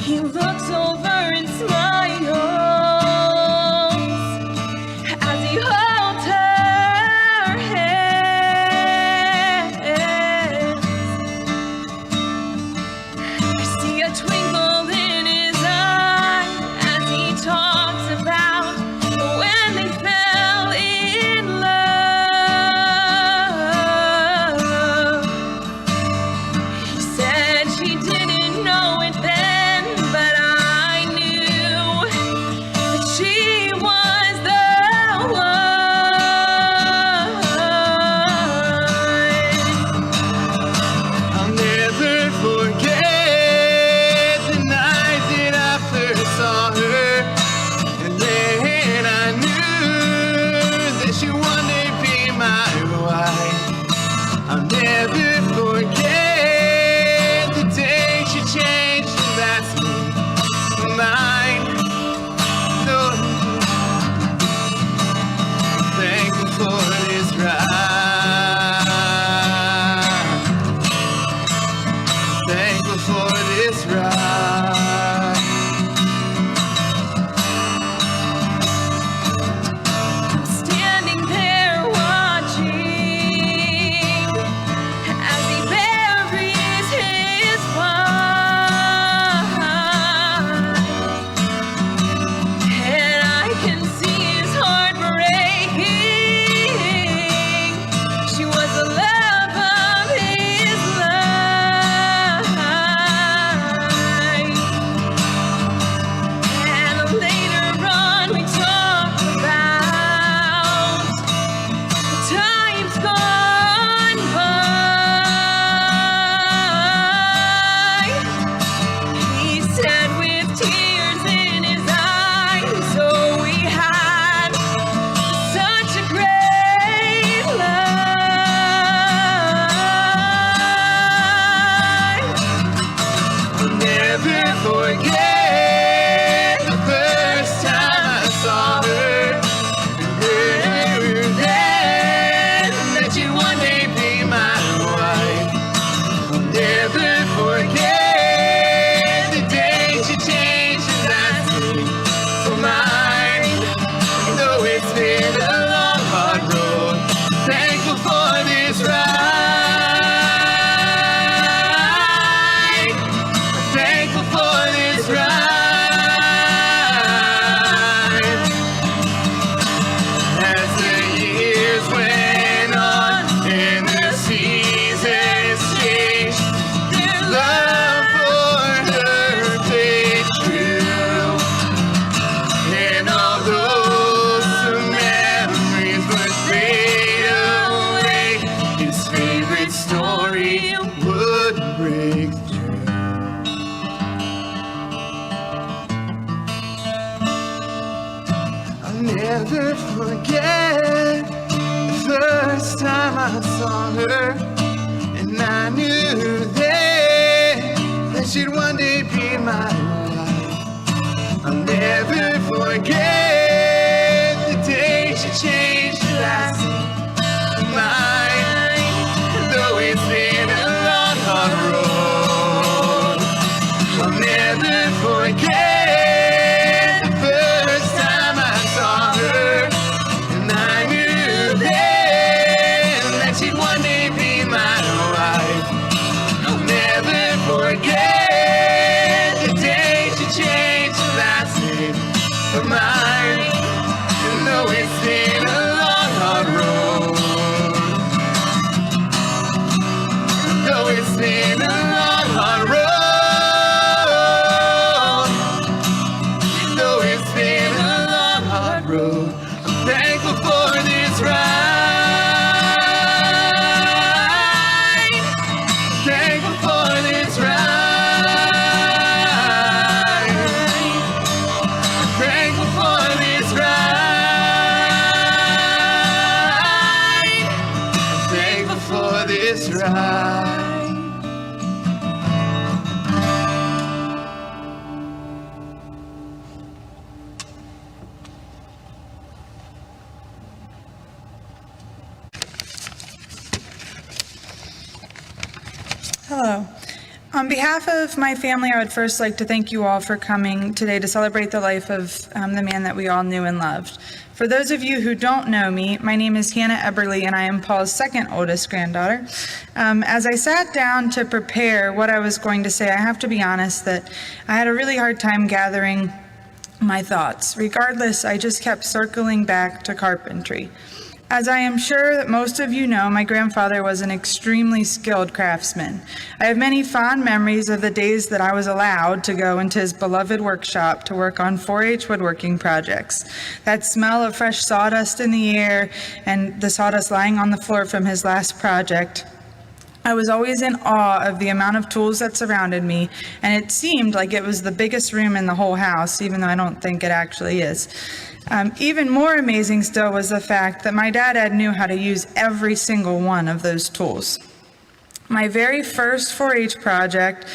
He looks over and smiles as he holds her hand. I see a twinkle in his eye as he talks about when they fell in love. He said she didn't know it then, but I knew that she was the one. I'll never forget the night that I first saw her, and then I knew that she wanted to be my wife. I'll never forget the day she changed and asked me for mine. No, thankful for this ride. Thankful for this ride. I'm standing there watching as he buries his wife, and I can see his heart breaking. She was the love of his life, and later on we talked about times gone by. He said with tears in his eyes, oh, we had such a great life. I'll never forget the first time I saw her, and knew then that she'd one day be my wife. I'll never forget the day she changed and asked me for mine. Though it's been a long, hard road, thankful for this ride. Thankful for this ride. As the years went on and the seasons changed, their love for her stayed true. And although some memories would fade away, his favorite story would break through. I'll never forget the first time I saw her, and I knew then that she'd one day be my wife. I'll never forget the day she changed her last mine. Though it's been a long, hard road, I'll never forget the first time I saw her, and I knew then that she'd one day be my wife. I'll never forget the day she changed her last name for mine. And though it's been a long, hard road, though it's been a long, hard road, though it's been a long, hard road, I'm thankful for this ride. Thankful for this ride. Thankful for On behalf of my family, I would first like to thank you all for coming today to celebrate the life of the man that we all knew and loved. For those of you who don't know me, my name is Hannah Eberly, and I am Paul's second oldest granddaughter. As I sat down to prepare what I was going to say, I have to be honest that I had a really hard time gathering my thoughts. Regardless, I just kept circling back to carpentry. As I am sure that most of you know, my grandfather was an extremely skilled craftsman. I have many fond memories of the days that I was allowed to go into his beloved workshop to work on 4-H woodworking projects. That smell of fresh sawdust in the air and the sawdust lying on the floor from his last project. I was always in awe of the amount of tools that surrounded me, and it seemed like it was the biggest room in the whole house, even though I don't think it actually is. Even more amazing still was the fact that my dad knew how to use every single one of those tools. My very first 4-H project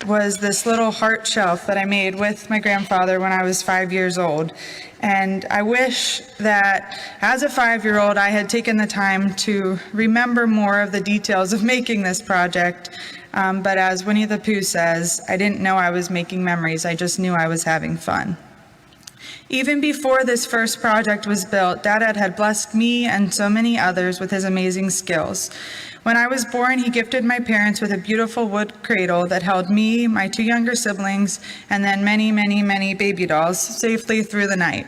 was this little heart shelf that I made with my grandfather when I was 5 years old. And I wish that as a 5-year-old, I had taken the time to remember more of the details of making this project. But as Winnie the Pooh says, I didn't know I was making memories, I just knew I was having fun. Even before this first project was built, Dad had blessed me and so many others with his amazing skills. When I was born, he gifted my parents with a beautiful wood cradle that held me, my 2 younger siblings, and then many, many, many baby dolls safely through the night.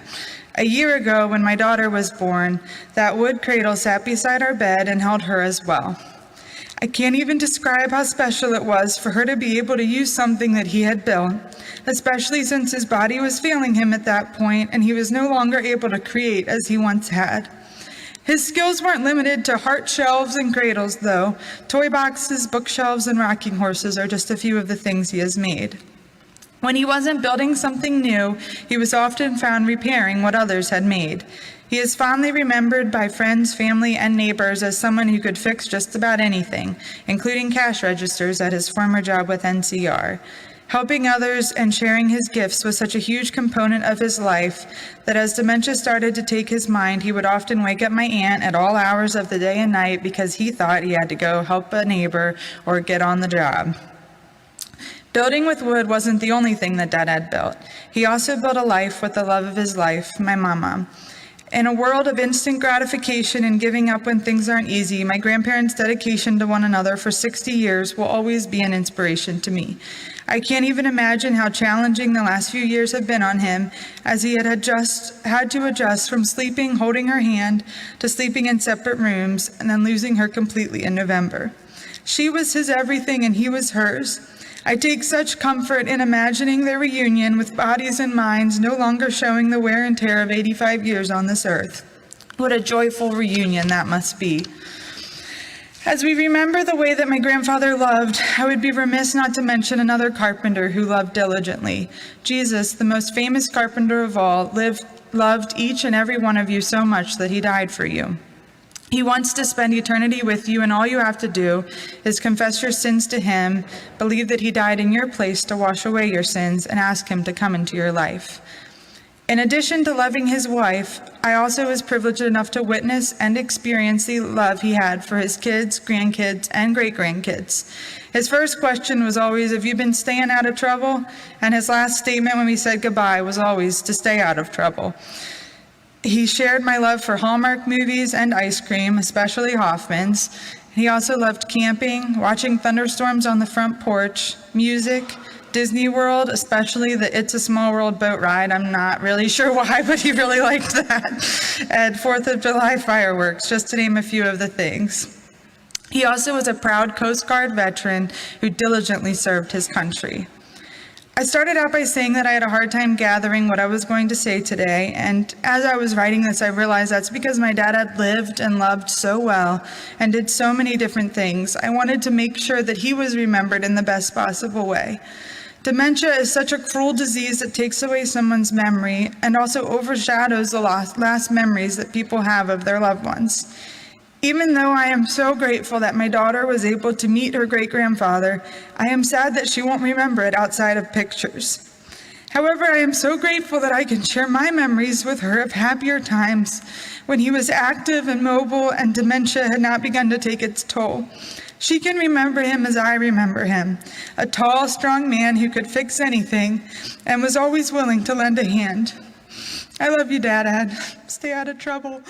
A year ago, when my daughter was born, that wood cradle sat beside our bed and held her as well. I can't even describe how special it was for her to be able to use something that he had built, especially since his body was failing him at that point and he was no longer able to create as he once had. His skills weren't limited to heart shelves and cradles, though. Toy boxes, bookshelves, and rocking horses are just a few of the things he has made. When he wasn't building something new, he was often found repairing what others had made. He is fondly remembered by friends, family, and neighbors as someone who could fix just about anything, including cash registers at his former job with NCR. Helping others and sharing his gifts was such a huge component of his life that as dementia started to take his mind, he would often wake up my aunt at all hours of the day and night because he thought he had to go help a neighbor or get on the job. Building with wood wasn't the only thing that Dad had built. He also built a life with the love of his life, my mama. In a world of instant gratification and giving up when things aren't easy, my grandparents' dedication to one another for 60 years will always be an inspiration to me. I can't even imagine how challenging the last few years have been on him, as he had to adjust from sleeping holding her hand to sleeping in separate rooms and then losing her completely in November. She was his everything and he was hers. I take such comfort in imagining their reunion with bodies and minds no longer showing the wear and tear of 85 years on this earth. What a joyful reunion that must be. As we remember the way that my grandfather loved, I would be remiss not to mention another carpenter who loved diligently. Jesus, the most famous carpenter of all, loved each and every one of you so much that he died for you. He wants to spend eternity with you, and all you have to do is confess your sins to him, believe that he died in your place to wash away your sins, and ask him to come into your life. In addition to loving his wife, I also was privileged enough to witness and experience the love he had for his kids, grandkids, and great-grandkids. His first question was always, "Have you been staying out of trouble?" And his last statement when we said goodbye was always, "To stay out of trouble." He shared my love for Hallmark movies and ice cream, especially Hoffman's. He also loved camping, watching thunderstorms on the front porch, music, Disney World, especially the It's a Small World boat ride. I'm not really sure why, but he really liked that. And 4th of July fireworks, just to name a few of the things. He also was a proud Coast Guard veteran who diligently served his country. I started out by saying that I had a hard time gathering what I was going to say today, and as I was writing this, I realized that's because my dad had lived and loved so well and did so many different things. I wanted to make sure that he was remembered in the best possible way. Dementia is such a cruel disease that takes away someone's memory and also overshadows the last memories that people have of their loved ones. Even though I am so grateful that my daughter was able to meet her great-grandfather, I am sad that she won't remember it outside of pictures. However, I am so grateful that I can share my memories with her of happier times when he was active and mobile and dementia had not begun to take its toll. She can remember him as I remember him, a tall, strong man who could fix anything and was always willing to lend a hand. I love you, Dad. Stay out of trouble.